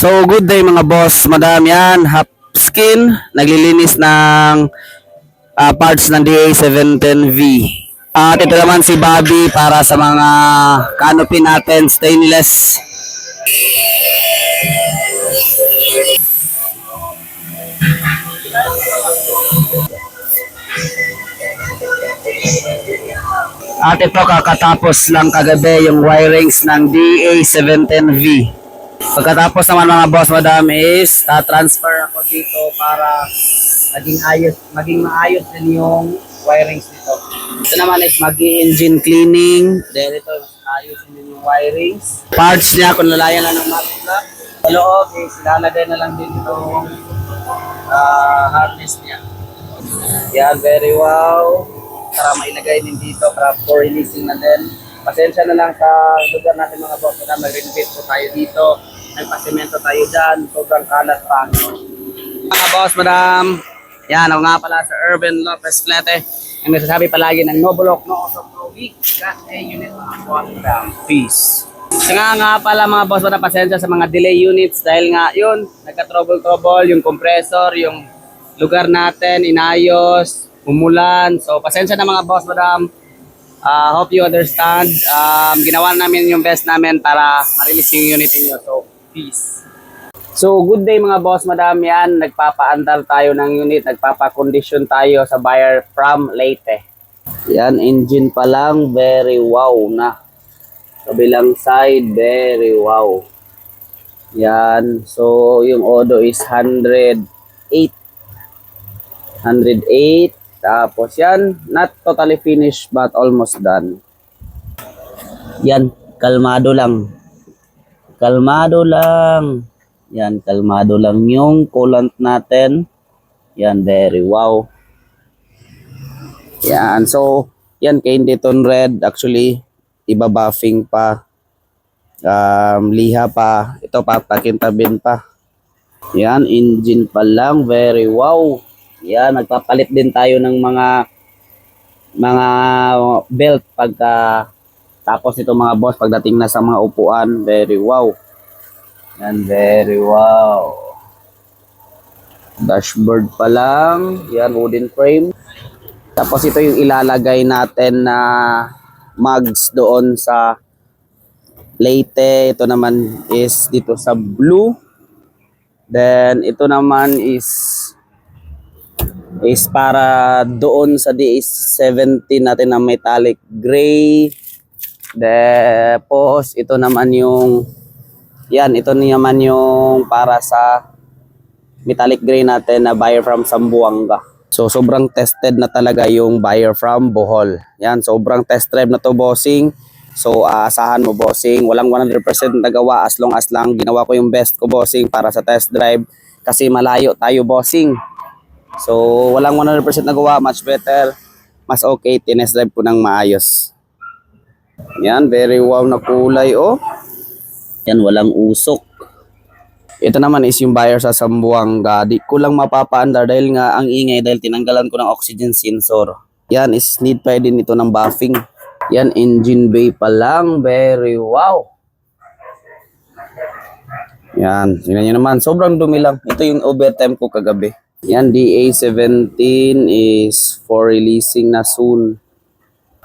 So good day mga boss, madam, yan half skin naglilinis ng parts ng DA710V. At ito naman si Bobby para sa mga canopy natin, stainless. At ito kakatapos lang kagabi yung wirings ng DA710V. Pagkatapos naman mga boss madam is transfer ako dito para maging maayos din yung wirings nito. Ito naman is mag-engine cleaning. Then ito ayos din yung wirings. Parts niya kung lalayan lang ng matula. Sa loob is lalagay na lang din itong harness niya. Yan, very wow. Para mailagay din dito para for releasing na din. Pasensya na lang sa lugar natin mga boss madam. Nag-renovate po tayo dito. Nagpasimento tayo dyan. Sobrang kalat pa. Mga boss madam. Yan, ako nga pala sa Urban Lopez Flete. Ang nasasabi palagi ng no bulok, no usok, no weak. Got a unit mga boss madam. Peace. Nga pala mga boss madam, pasensya sa mga delay units. Dahil nga yun, nagka-trouble yung compressor, yung lugar natin, inayos, umulan. So pasensya na mga boss madam. Hope you understand. Ginawa namin yung best namin para ma-release yung unit niyo. So peace. So good day mga boss madam, yan nagpapaandar tayo ng unit, nagpapa-condition tayo sa buyer from Leyte. Yan, engine pa lang, very wow na. Kabilang side, very wow. Yan, so yung odo is 108. Tapos yan, not totally finished but almost done. Yan, kalmado lang. Kalmado lang. Yan, kalmado lang yung coolant natin. Yan, very wow. Yan, so, yan, kay Dayton Red, actually, iba-buffing pa. Liha pa. Ito pa, pakintabin pa. Yan, engine pa lang, very wow. Yan, magpapalit din tayo ng mga belt pagka tapos ito mga boss pagdating na sa mga upuan, very wow. Yan, very wow. Dashboard pa lang. Yan, wooden frame. Tapos ito yung ilalagay natin na mugs doon sa Leyte. Ito naman is dito sa blue. Then ito naman is para doon sa DA17 natin na metallic gray. Tapos ito naman yung ito naman yung para sa metallic gray natin na buyer from Zamboanga. So sobrang tested na talaga yung buyer from Bohol. Yan, sobrang test drive na to bossing. So asahan mo bossing, walang 100% nagawa as long as lang ginawa ko yung best ko bossing para sa test drive kasi malayo tayo bossing. So walang 100% nagawa, much better, mas okay, tinest drive ko ng maayos. Yan, very wow na kulay oh. Yan, walang usok. Ito naman is yung buyer sa Zamboanga. Di ko lang mapapaandar dahil nga ang ingay dahil tinanggalan ko ng oxygen sensor. Yan is need pa din ito ng buffing. Yan, engine bay pa lang, very wow. Yan, tingnan nyo naman, sobrang dumi lang. Ito yung overtime ko kagabi. Yan, DA17 is for releasing na soon.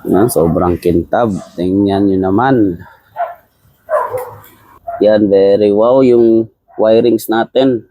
Yan, sobrang kintab. Tingnan nyo naman. Yan, very wow yung wirings natin.